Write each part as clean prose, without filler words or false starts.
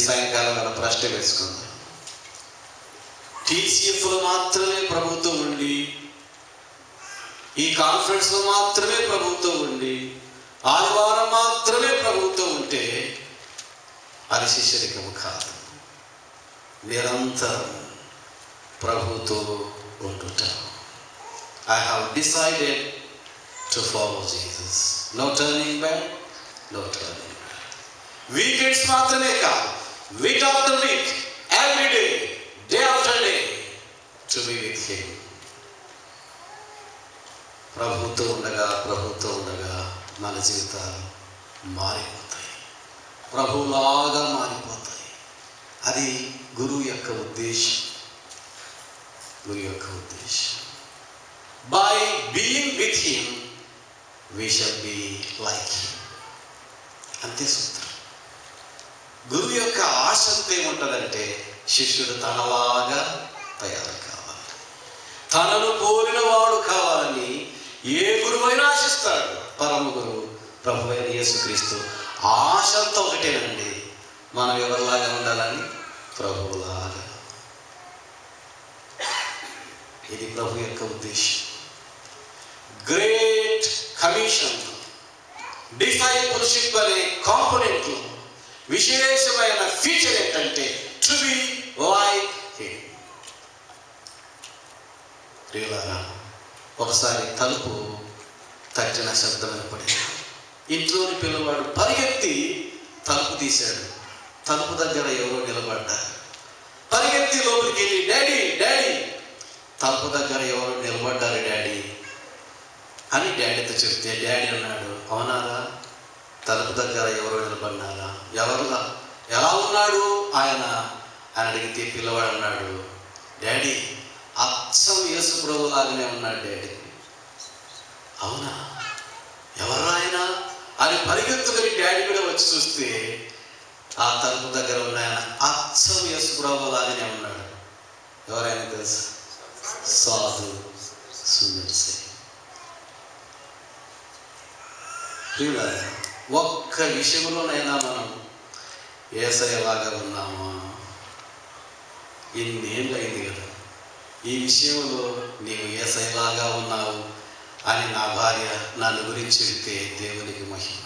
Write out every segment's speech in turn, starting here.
సాయంకాలం మన ప్రశ్న వేసుకుందాం. టీసీఎఫ్లో మాత్రమే ప్రభుత్వం ఉండి, ఈ కాన్ఫరెన్స్లో మాత్రమే ప్రభుత్వం ఉండి, ఆదివారం మాత్రమే ప్రభుత్వం ఉంటే అది శిష్యరికము కాదు. నిరంతరం ప్రభుతో ఉండుట. I have decided to follow Jesus. No turning back, no turning back. Weekends మాత్రమే కాదు, week after week, every day, day after day, to be with Him. ప్రభుతో ఉండగా మన జీవితాలు మారిపోతాయి, ప్రభులాగా మారిపోతాయి. అది గురువు యొక్క ఉద్దేశం. By being with Him, we shall be like Him. అంతే సూత్రం. గురువు యొక్క ఆశంతో ఏముంటుందంటే శిష్యుడు తనలాగా తయారు కావాలి, తనను పోలిన వాడు కావాలని ఏ గురువైనా ఆశిస్తాడు. పరమ గురువు ప్రభు అయిన యేసుక్రీస్తు ఆశంతో ఒకటేనండి, మనం ఎవరిలాగా ఉండాలని, ప్రభువులాగా. ఇది ప్రభు యొక్క ఉద్దేశం. గ్రేట్ కమిషన్, డిసైపుల్షిప్ అనే కాంపోనెంట్ లో విశేషమైన ఫీచర్ ఏంటంటే టు బి లైక్ హిమ్. ప్రియులారా, ఒకసారి తలుపు తట్టిన శబ్దం వినపడింది. ఇంట్లోని పిల్లవాడు పరిగెత్తి తలుపు తీశాడు. తలుపు దగ్గర ఎవరో నిలబడ్డారు. పరిగెత్తి లోపలికి వెళ్ళి డాడీ డాడీ, తలుపు దగ్గర ఎవరో నిలబడ్డారు డాడీ అని డాడీతో చెప్తే డాడీ అన్నాడు, అవునారా, తలుపు దగ్గర ఎవరో నిలబడినారా, ఎవరులా, ఎలా ఉన్నాడు ఆయన అని అడిగితే పిల్లవాడు అన్నాడు, డాడీ అచ్చం యేసు ప్రభులాగానే ఉన్నాడు డాడీ. అవునా, ఎవరు ఆయన అని పరిగెత్తుకుని డాడీ కూడా వచ్చి చూస్తే ఆ తలుపు దగ్గర ఉన్న ఆయన అచ్చం యేసు ప్రభులాగానే ఉన్నాడు. ఎవరైనా తెలుసా? సాధు సుందర్ సింగ్. ఒక్క విషయంలోనైనా మనం యేసయ్యలాగా ఉన్నామా? ఇన్నేళ్ళు అయింది కదా, ఈ విషయంలో నీవు యేసయ్యలాగా ఉన్నావు అని నా భార్య నన్ను గురించి చెబితే దేవునికి మహిమ,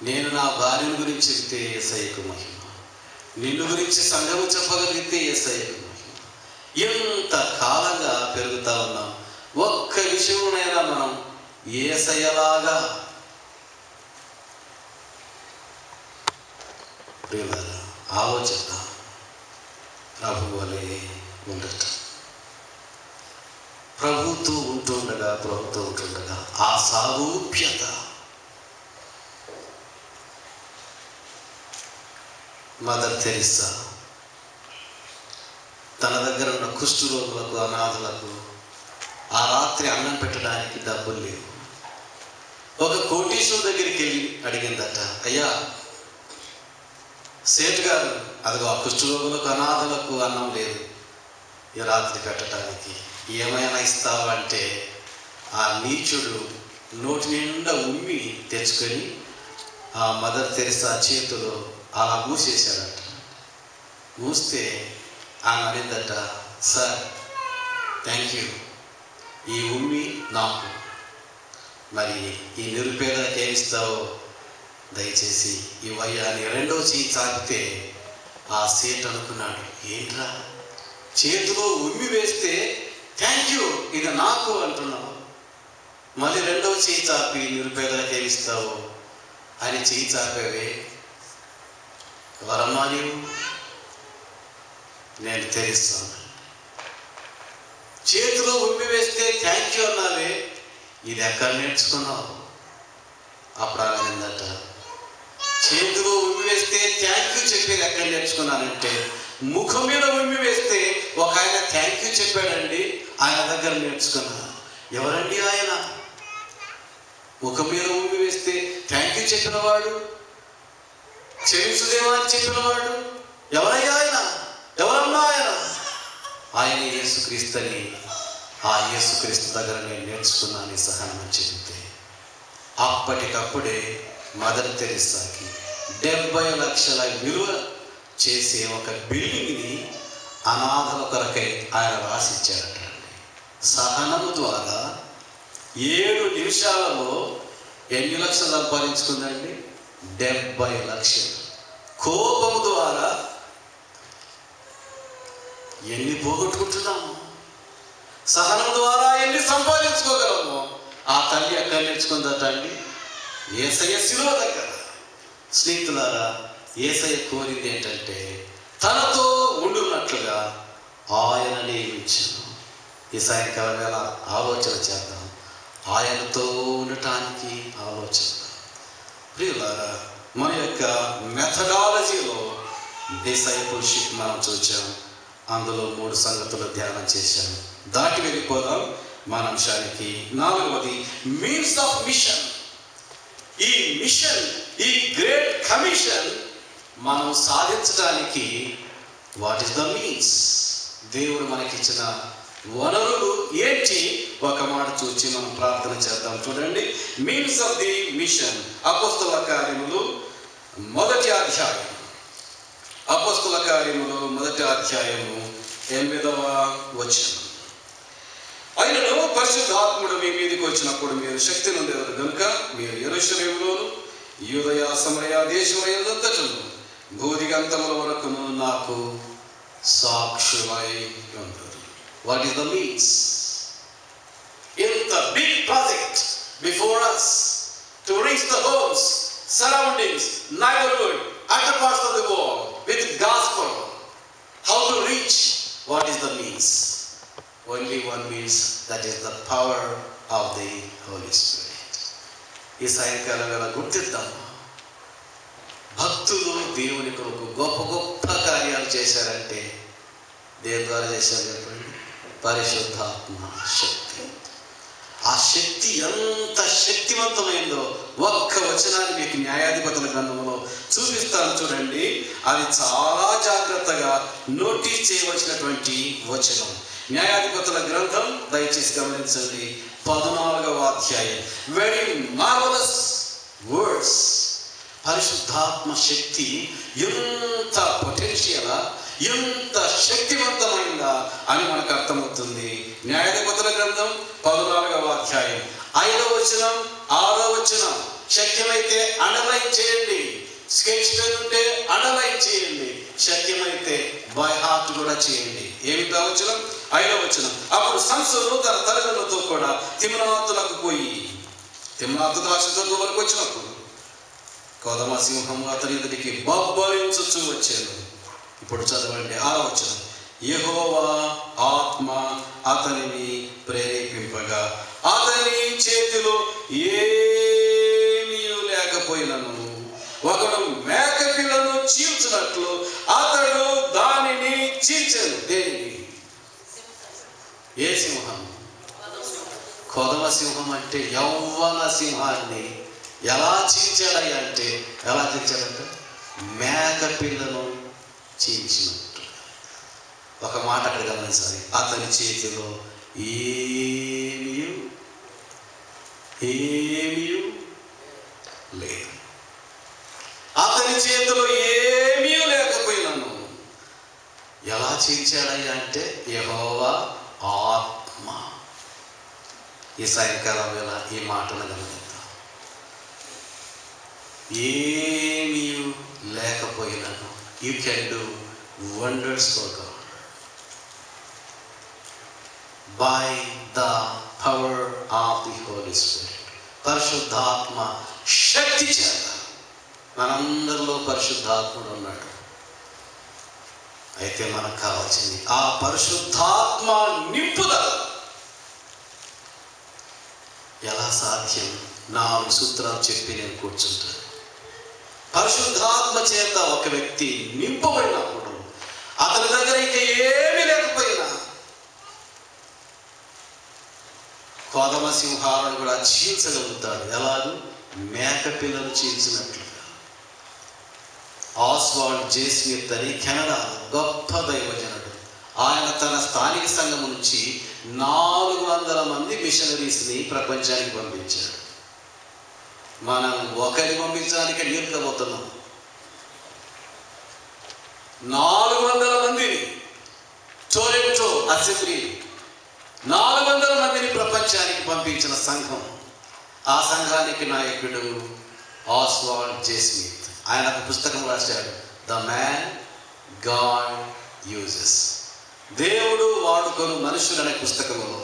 నేను నా భార్యను గురించి చెబితే యేసయ్యకు మహిమ, నిన్ను గురించి సంఘము చెప్పగలిగితే యేసయ్యకు మహిమ. ఎంత కాలంగా పెరుగుతా ఉన్నాం, ఒక్క విషయంలోనైనా మనం యేసయ్యలాగా ఆలోచిద్దాం. ప్రభు వలె ఉండటం, ప్రభుతో ఉంటుండగా ఆ సారూప్యత. మదర్ తెరిసా తన దగ్గర ఉన్న కుష్ఠరోగులకు, అనాథులకు ఆ రాత్రి అన్నం పెట్టడానికి డబ్బులు లేవు. ఒక కోటీశ్వరు దగ్గరికి వెళ్ళి అడిగిందట, అయ్యా సేటు గారు, అదిగో ఆ కుష్ఠరోగులకు, అనాథులకు అన్నం లేదు ఈ రాత్రి పెట్టడానికి, ఏమైనా ఇస్తావా అంటే ఆ నీచుడు నోటి నిండా ఉమ్మి తెచ్చుకొని ఆ మదర్ తెరిసా చేతిలో అలా మూసేశాడట. మూస్తే ఆమె అనిందట, సార్ థ్యాంక్ యూ, ఈ ఉమ్మి నాకు, మరి ఈ నిరుపేదలకు ఏమిస్తావో దయచేసి ఇవయ్యా అని రెండో చేయి చాపితే ఆ సేట్ అనుకున్నాడు, ఏంట్రా చేతిలో ఉమ్మి వేస్తే థ్యాంక్ యూ ఇది నాకు అంటున్నావు, మళ్ళీ రెండవ చేయి చాపి నిరుపేదలకు ఏమిస్తావు అని చేయి చాపేవే, ఎవరమ్మా నీవు? నేను తెరిస్తాను. చేతిలో ఉమ్మి వేస్తే థ్యాంక్ యూ అన్నావే, ఇది ఎక్కడ నేర్చుకున్నావు? అప్పుడు ఆమెదట, చేతిలో ఉమ్మి వేస్తే థ్యాంక్ యూ చెప్పేది ఎక్కడ నేర్చుకున్నానంటే, ముఖం మీద ఉమ్మి వేస్తే ఒక ఆయన థ్యాంక్ యూ చెప్పాడండి, ఆయన దగ్గర నేర్చుకున్నా. ఎవరండి ఆయన? ముఖం మీద ఉమ్మి వేస్తే థ్యాంక్ యూ చెప్పినవాడు, క్షమించుదేవా అని చెప్పినవాడు ఎవరయ్యా ఆయన? ఎవరన్నా ఆయన? ఆయన యేసుక్రీస్తు అని ఆ యేసుక్రీస్తు దగ్గర నేను నేర్చుకున్నాను సహనం చెబితే అప్పటికప్పుడే మదర్ తెరిసాకి 70 లక్షల విలువ చేసే ఒక బిల్డింగ్ని అనాథల కొరకై ఆయన రాసిచ్చారట. సహనము ద్వారా 7 నిమిషాలలో ఎన్ని లక్షలు సంపాదించుకుందండి? 70 లక్షలు. కోపము ద్వారా ఎన్ని పోగొట్టుకుంటున్నాము? సహనం ద్వారా ఎన్ని సంపాదించుకోగలము? ఆ తల్లి ఎక్కడ నేర్చుకుందట అండి? యేసయ్య శిలువ దగ్గర. స్నేహితులారా, యేసయ్య కోరింది ఏంటంటే తనతో ఉండున్నట్లుగా ఆయన నియమించాను. ఈ సాయంకాలం వేళ ఆలోచన చేద్దాం, ఆయనతో ఉండటానికి ఆలోచన. ప్రియులారా, మన యొక్క మెథడాలజీలో డిసైపుల్షిప్ మనం చూచాం. అందులో 3 సంగతులు ధ్యానం చేశాను. దాటి వెళ్ళిపోదాం మన అంశానికి. 4వది మీన్స్ ఆఫ్ మిషన్. ఈ మిషన్, ఈ గ్రేట్ కమిషన్ మనం సాధించడానికి వాట్ ఈస్ ద మీన్స్? దేవుడు మనకిచ్చిన వనరులు ఏంటి? ఒక మాట చూచి మనం ప్రార్థన చేద్దాం. చూడండి, మీన్స్ ఆఫ్ ది మిషన్. అపోస్తల కార్యములు 1వ అధ్యాయం. అపోస్తల కార్యములు 1వ అధ్యాయము 8వ వచనం. అయినను పరిశుద్ధాత్ముడు మీ మీదకి వచ్చినప్పుడు మీరు శక్తి నొందెదరు గనుక మీరు యెరూషలేములోను యూదయ సమరయ దేశములంతటను భూదిగంతముల వరకును నాకు సాక్షులై ఉందురు. What is the means? It's a big project before us to reach the homes, surroundings, neighborhood, other parts of the world with gospel. How to reach? What is the means? Only one means, that is the power of the Holy Spirit. ఈ సాయంకాలం వేళ గుర్తిద్దాం, భక్తులు దేవుని కొరకు గొప్ప గొప్ప కార్యాలు చేశారంటే దేని ద్వారా చేశారు చెప్పండి? పరిశుద్ధాత్మ శక్తి. ఆ శక్తి ఎంత శక్తివంతమైందో ఒక్క వచనాన్ని మీకు న్యాయాధిపతుల గ్రంథంలో చూపిస్తాను. చూడండి, అది చాలా జాగ్రత్తగా నోటీస్ చేయవలసినటువంటి వచనం. న్యాయాధిపతుల గ్రంథం దయచేసి గమనించండి, 14వ అధ్యాయం. Very marvellous words. పరిశుద్ధాత్మ శక్తి ఎంత పొటెన్షియలా, ఎంత శక్తివంతమైందా అని మనకు అర్థమవుతుంది. న్యాయాధిపతుల గ్రంథం 14వ అధ్యాయం 5వ వచనం, 6వ వచనం. శక్యమైతే అండర్లైన్ చేయండి, స్కెచ్ పెన్ ఉంటే అండర్లైన్ చేయండి, శక్యమైతే బై హార్ట్ కూడా చేయండి. ఏమిటా వచనం? 5వ వచనం. అప్పుడు సంసోను తన తల్లిదండ్రులతో కూడా తిమ్నాతులకు పోయి, తిమ్నాతు ద్రాక్ష తోటల వరకు వచ్చినప్పుడు కోదమ సింహము అతని ఎదుటికి బొబ్బరించుచూ వచ్చాను. ఇప్పుడు చదవండి 6వ వచనం. యెహోవా ఆత్మ అతనిని ప్రేరేపింపగా అతని చేతిలో ఏమీ లేకపోయినను ఒకడు మేకపిల్లను చీల్చినట్లు అతడు దానిని చీల్చాడు. దేనిని? ఏ సింహం? కొదమ సింహం అంటే యవ్వన సింహాన్ని ఎలా చీల్చాడయ్యా అంటే, ఎలా చీల్చాడంటే మేకపిల్లను చీల్చినట్టు. ఒక మాట అక్కడ గమనించాలి, అతని చేతిలో ఏమీ లేదు. అతని చేతిలో ఏమీ లేకపోయినాను ఎలా చీల్చాడయ్యా అంటే యెహోవా ఆత్మ. ఈ సాయంకాలం వేళ ఈ మాటను గమనిద్దాం. ఏమీ లేకపోయినాను, you can do wonders for God by the power of the Holy Spirit. పరిశుద్ధాత్మ శక్తి చేత. మనందరిలో పరిశుద్ధాత్ముడు ఉన్నాడు. అయితే మనకు కావాల్సింది ఆ పరిశుద్ధాత్మ నింపుదల. ఎలా సాధ్యం? 4 సూత్రాలు చెప్పి నేను కూర్చుంటాను. పరిశుద్ధాత్మ చేత ఒక వ్యక్తి నింపబడినప్పుడు అతని దగ్గర ఇక ఏమీ లేకపోయినా కోదమ సింహాలను కూడా చీల్చగలుగుతాడు. ఎలాగూ? మేకపిల్లలు చీల్చినట్లుగా. ఆస్వాల్డ్ జే స్మిత్ అని కెనడా గొప్ప దైవజనుడు, ఆయన తన స్థానిక సంఘం నుంచి 400 మంది మిషనరీస్ని ప్రపంచానికి పంపించాడు. మనం ఒకరిని పంపించడానికి నిలుకబోతున్నాం. 400 మందిని టొరంటో అసెంబ్లీ 400 మందిని ప్రపంచానికి పంపించిన సంఘం. ఆ సంఘానికి నాయకుడు ఆస్వాల్డ్ జే స్మిత్. ఆయన ఒక పుస్తకం రాశాడు, ద మ్యాన్ గాడ్ యూజెస్. దేవుడు వాడుకొను మనుషులు అనే పుస్తకంలో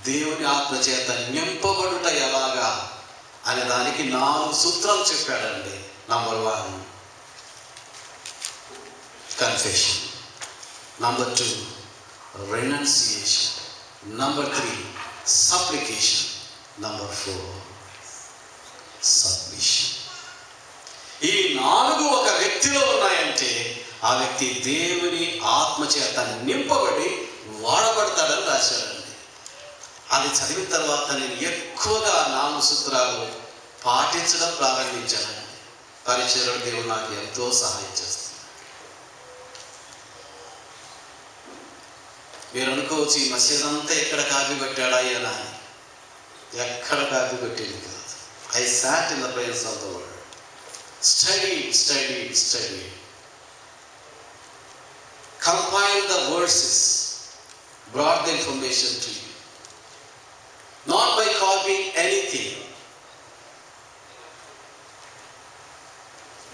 దేవుని ఆత్మచేత నింపబడుట ఎలాగా అనే దానికి 4 సూత్రాలు చెప్పాడండి. Number 1 confession, number 2 renunciation, number 3 supplication, number 4 submission. ఈ 4 ఒక వ్యక్తిలో ఉన్నాయంటే ఆ వ్యక్తి దేవుని ఆత్మచేత నింపబడి వాడబడతాడని రాశాడండి. అది చదివిన తర్వాత నేను ఎక్కువగా 4 సూత్రాలు పాటించడం ప్రారంభించానండి. పరిచయంలో దేవుడు నాకు ఎంతో సహాయం చేస్తాడు. మీరు అనుకోవచ్చు, ఈ మెసేజ్ అంతా ఎక్కడ కాపీ పెట్టాడా అయ్యా అని. ఎక్కడ కాపీ పెట్టింది కాదు. I sat in the presence of the word, study, compile the verses, brought the information to you, not by copying anything.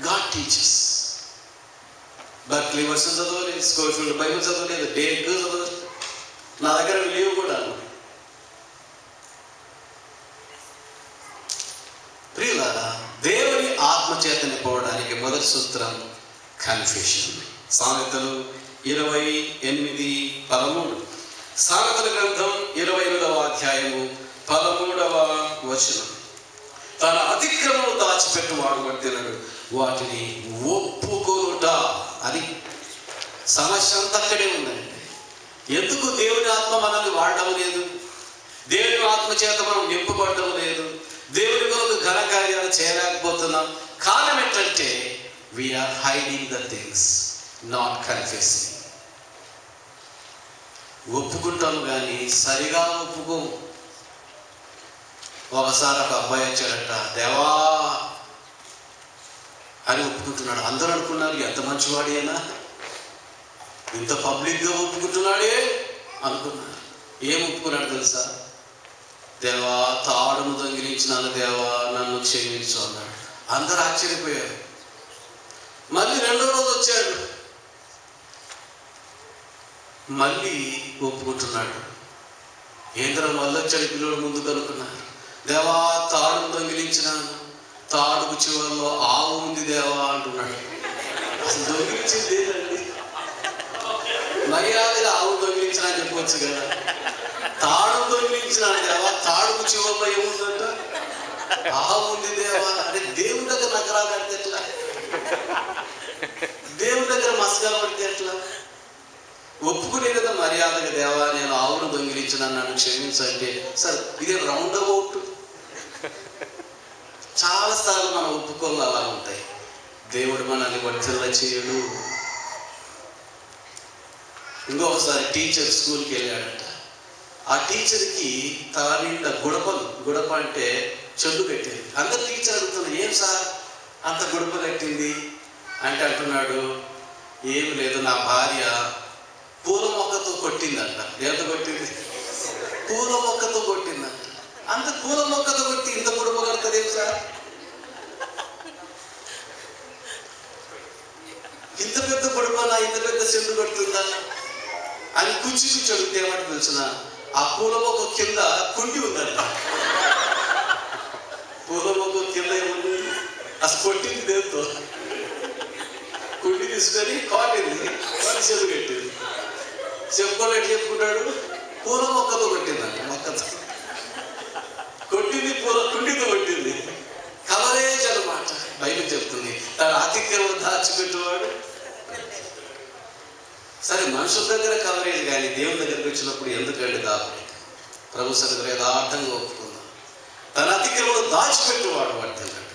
God teaches. Berkeley verses చదవలేదు, స్కోఫీల్డ్ బైబిల్ చదవలేదు, డేవిడ్ చదవలేదు, నా దగ్గర లేవు కూడా. ప్రియులారా, దేవుని ఆత్మచేత నింపడానికి మొదటి సూత్రం కన్ఫెషన్. సామెతలు 28:13. సామెతల గ్రంథం 28వ అధ్యాయము 13వ వచనం. తన అతిక్రమము దాచిపెట్టువాడు వర్ధిల్లడు, వాటిని ఒప్పుకొనుట. అది సమస్య అంతా అక్కడే ఉందండి. ఎందుకు దేవుని ఆత్మ మనల్ని వాడడం లేదు? దేవుని ఆత్మ చేత మనం నింపబడడం లేదు. దేవుని కొరకు ఘన కార్యాలు చేయలేకపోతున్నాం. కారణం ఏంటంటే we are hiding the things, not confessing. ఒప్పుకుంటాము కానీ సరిగా ఒప్పుకోము. ఒకసారి ఒక అబ్బాయి వచ్చాడట, దేవా అని ఒప్పుకుంటున్నాడు. అందరూ అనుకున్నారు ఎంత మంచివాడేనా, ఇంత పబ్లిక్గా ఒప్పుకుంటున్నాడే అనుకున్నారు. ఏం ఒప్పుకున్నాడు తెలుసా? దేవా తాడును దొంగిలించినాను, దేవా నన్ను క్షమించు అన్నాడు. అందరూ ఆశ్చర్యపోయారు. మళ్ళీ 2వ రోజు వచ్చాడు, మళ్ళీ ఒప్పుకుంటున్నాడు. ఏంద్ర మళ్ళీ వచ్చాడు పిల్లలు ముందుకు అనుకున్నారు. దేవా తాడును దొంగిలించినాను, తాడుకు చివరిలో ఆవు ఉంది దేవా అంటున్నాడు. అసలు దొంగిలించింది ఏంటండి? మర్యాదగా ఆవు దొంగిలించిన అని చెప్పవచ్చు కదా. తాడు దొంగిలించిన దేవా, తాడుకు చివరిలో ఏముందంట? ఆవు ఉంది దేవా. అంటే దేవుని దగ్గర నగరాలు కడితే ఎట్లా? దేవుని దగ్గర మసగాలు పడితే ఎట్లా? ఒప్పుకునే కదా మర్యాదగా, దేవా నేను ఆవును దొంగిలించిన నన్ను క్షమించంటే. సరే, ఇదే రౌండ్ అబౌట్. చాలాసార్లు మన ఒప్పుకోలు అలా ఉంటాయి. దేవుడు మనల్ని వర్ధిల్ల చేయడు. ఇంకొకసారి టీచర్ స్కూల్కి వెళ్ళాడంట. ఆ టీచర్కి తల నిండా గుడప అంటే చెడ్డు కట్టింది. అందరు టీచర్ అడుగుతున్నారు, ఏం సార్ అంత గుడప కట్టింది అంటే అంటున్నాడు, ఏం లేదు నా భార్య పూల మొక్కతో కొట్టిందంట. దేంతో కొట్టింది? పూల మొక్కతో కొట్టిందంట. అంత పూల మొక్కతో కొట్టి ఇంత గుడప కడుతుంది ఏం సార్? ఇంత పెద్ద గుడపనా, ఇంత పెద్ద చెండు కొడుతుందా అని కూర్చి అడిగితే ఏమంటే తెలిసిన, ఆ పూల మొక్క కింద కుండి ఉందంట. పూల మొక్క కింద ఏముంది? అసలు కొట్టింది దేంతో? కుండి తీసుకొని కాటింది, చెడు కట్టింది. చెప్పుకోలేటి చెప్పుకుంటాడు, పూల మొక్కతో కొట్టిందంట. మొక్కతో కొట్టింది, పూల కుండితో కొట్టింది. కవరేజ్ అన్నమాట. బైబిల్ చెప్తుంది, తన ఆతిథ్యం దాచిపెట్టేవాడు. సరే, మనుషుల దగ్గర కవరేజ్ కానీ దేవుని దగ్గరికి వచ్చినప్పుడు ఎందుకండి దాపరేట్? ప్రభు సన్నిధిలో యథార్థంగా ఒప్పుకుందాం. తన అతిక్రమను దాచిపెట్టేవాడు వర్ధిల్లాడు,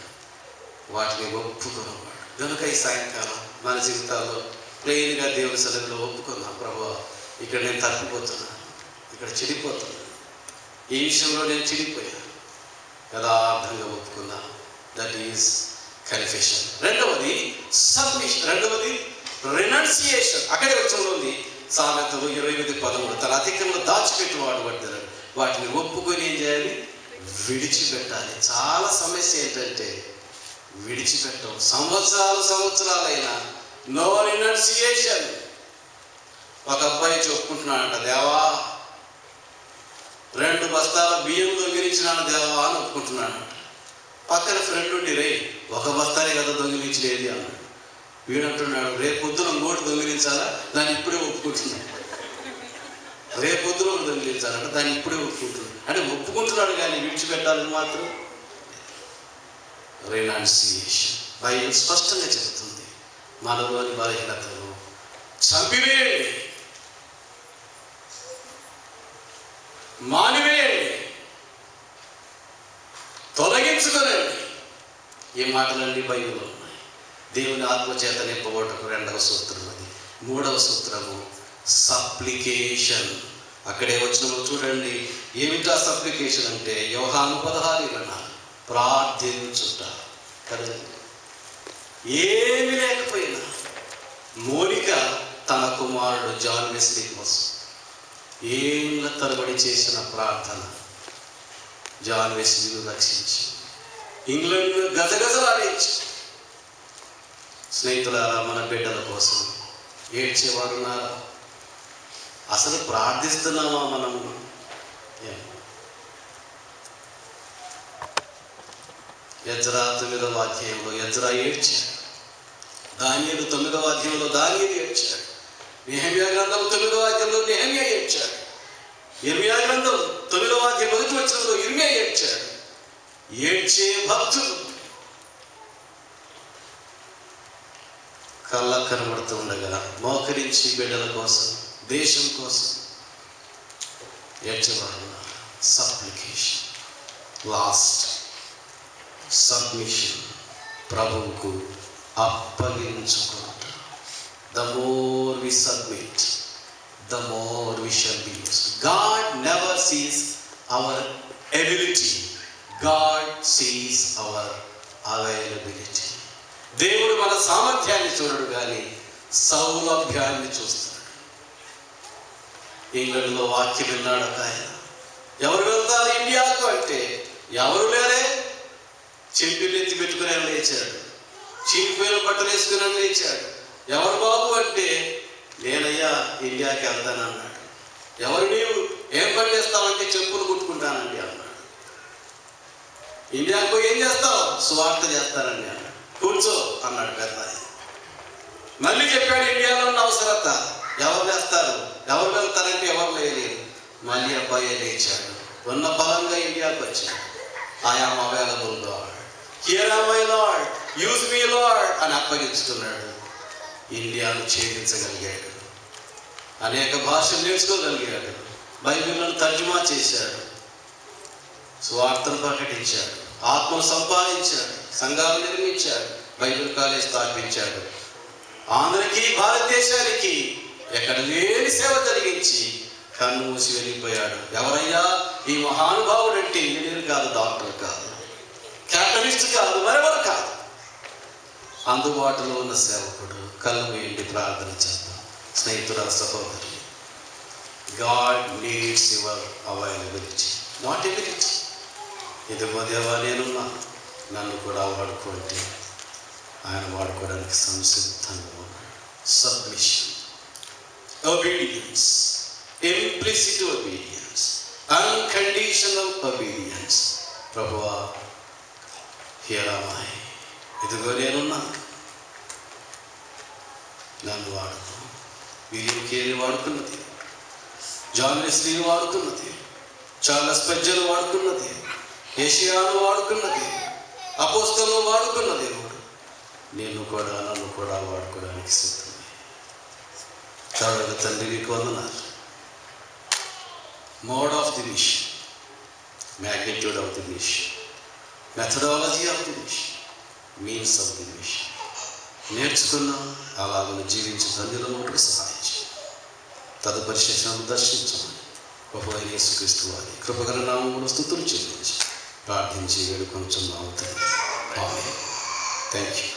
వాటిని ఒప్పుకున్నవాడు. కనుక ఈ సాయంకాలం మన జీవితాల్లో ప్లెయిన్గా దేవుని సన్నిధిలో ఒప్పుకుందాం. ప్రభువా, ఇక్కడ నేను తప్పిపోతున్నాను, ఇక్కడ చెడిపోతున్నాను, ఈ విషయంలో నేను చెడిపోయాను. యథార్థంగా ఒప్పుకుందాం. That is confession. రెండవది సబ్మిషన్. రెండవది రినౌన్సియేషన్ అక్కడే వచ్చి సామెతలు 28:13 తన అధికంలో దాచిపెట్టి వాడు పడతాడు, వాటిని ఒప్పుకొని ఏం చేయాలి? విడిచిపెట్టాలి. చాలా సమస్య ఏంటంటే విడిచిపెట్టం. సంవత్సరాలైనా నో రినౌన్సియేషన్. ఒక అబ్బాయి చెప్పుకుంటున్నాడంట, దేవా 2 బస్తాల బియ్యం దొంగిలించినాను దేవా అని ఒప్పుకుంటున్నాడు. పక్కన ఫ్రెండ్ ఉండి, రే 1 బస్తానే కదా దొంగిలించలేదు అన్నాడు. వీడంటున్నాడు, రేపు పొద్దున 3 దొంగిలించాలా, దాన్ని ఇప్పుడే ఒప్పుకుంటున్నాడు. రేపు పొద్దున దొంగిలించాలంట, దాన్ని ఇప్పుడే ఒప్పుకుంటున్నాడు. అంటే ఒప్పుకుంటున్నాడు కానీ విడిచిపెట్టాలని మాత్రం రినౌన్సియేషన్. బైబిల్ స్పష్టంగా చెబుతుంది, మనలోని బలహీనతను చంపివేయండి, మానివేయండి, తొలగించుకోనండి. ఈ మాటలన్నీ బైబిల్లో ఉన్నాయి. దేవుని ఆత్మచేత నింపబడటకు 2వ సూత్రం అది. 3వ సూత్రము సప్లికేషన్. అక్కడే వచ్చిన చూడండి, ఏమిటా సప్లికేషన్ అంటే యోహాను 16:24 ప్రార్థించుట కదండి. ఏమి లేకపోయినా మోనిక తన కుమారుడు జాన్ వెస్లీ కోసం ఏళ్ళ తరబడి చేసిన ప్రార్థన జాన్ వెస్లీను రక్షించి ఇంగ్లాండ్ను గజగజలాడించి. స్నేహితులారా, మన బిడ్డల కోసం ఏడ్చేవారు ఉన్నారా? అసలు ప్రార్థిస్తున్నామా మనము? ఎజ్రా 9వ అధ్యాయంలో ఎజ్రా ఏడ్చాడు, దానియేలు 9వ అధ్యాయంలో దానియేలు ఏడ్చాడు, నెహెమ్యా గ్రంథం 9వ అధ్యాయంలో నెహెమ్యా ఏడ్చాడు, ఇర్మియా గ్రంథం 9వ అధ్యాయం 1వ వచనంలో ఇర్మియా ఏడ్చాడు. ఏడ్చే భక్తులు కళ్ళ కనబడుతూ ఉండగా మోకరించి బిడ్డల కోసం, దేశం కోసం ఏడ్చేవారు. సప్లికేషన్, లాస్ట్ సబ్మిషన్, ప్రభువుకు అప్పగించుకుంట. The more we submit, the more we shall be used. God never sees our ability. God sees our availability. దేవుడు మన సామర్థ్యాన్ని చూడడు కానీ సౌలభ్యాన్ని చూస్తాడు. ఇంగ్లాండ్లో వాక్యం విన్నాడు ఒక ఆయన, ఎవరు వెళ్తారు ఇండియాకు అంటే ఎవరు లేరే, చెంపిలు ఎత్తి పెట్టుకుని లేచాడు, చీలిపోయిన బట్టలు వేసుకుని లేచాడు. ఎవరు బాబు అంటే నేనయ్యా ఇండియాకి వెళ్తాను అన్నాడు. ఎవరు నీవు, ఏం పని చేస్తావంటే చెప్పులు కుట్టుకుంటానండి అన్నాడు. ఇండియాకి పోయి ఏం చేస్తావు? సువార్త చేస్తానండి అన్నాడు. కూర్చో అన్నాడు పెద్ద. మళ్ళీ చెప్పాడు ఇండియాలో ఉన్న అవసరత, ఎవరు చేస్తారు, ఎవరు వెళ్తారంటే ఎవరు లేరు. మళ్ళీ అబ్బాయి లేచాడు, ఉన్న బలంగా ఇండియాకి వచ్చాడు. I am available lord, here yam my lord, use me lord అని అప్పగించుకున్నాడు. ఇండియాను ఛేదించగలిగాడు, అనేక భాషలు నేర్చుకోగలిగాడు, బైబిల్ను తర్జుమా చేశాడు, సువార్తను ప్రకటించాడు, ఆత్మను సంపాదించాడు, సంఘాలు నిర్మించాడు, బైబిల్ కాలేజ్ స్థాపించాడు. ఆంధ్రకి భారతదేశానికి ఎక్కడ లేని సేవ జరిగించి కన్ను మూసి వెళ్ళిపోయాడు. ఎవరయ్యా ఈ మహానుభావుడు అంటే ఇంజనీర్ కాదు, డాక్టర్ కాదు, క్యాపిటలిస్ట్ కాదు, మరెవరు కాదు, అందుబాటులో ఉన్న సేవకుడు. కళ్ళు వేయండి, ప్రార్థన చేద్దాం. స్నేహితుల సహోదరి, God needs your availability, not ability. ఇదిగో దేవా నేనున్నా, నన్ను కూడా వాడుకోండి. ఆయన వాడుకోవడానికి సంసిద్ధంగా ఉన్నాడు. Submission, obedience, implicit obedience, unconditional obedience. ప్రభువా హియర్ యామ్ ఐ, ఇదిగో నేనున్నా, నన్ను వాడుకో. విలియం కేరీ వాడుకున్నది, జాన్ వెస్లీని వాడుకున్నది, చార్లెస్ స్పెర్జన్ వాడుకున్నది, ఏషియాను వాడుకున్నది, అపోస్తలులను వాడుకున్న దేవుడు నన్ను కూడా వాడుకోవడానికి సిద్ధమే. కాబట్టి తండ్రి నీకు వందనాలు. Mode of the mission, magnitude of the mission, methodology of the mission, means of the mission నేర్చుకున్నాం. అలాగను జీవించి ధన్యులకు సహాయం చేయండి. తదుపరి శిక్షణను దర్శించమని ప్రభువైన యేసుక్రీస్తు వారి కృపగల నామములో స్తుతులు చెల్లించి ప్రార్థించి వేడుకొంచున్నాము తండ్రి. ఆమేన్. Thank you.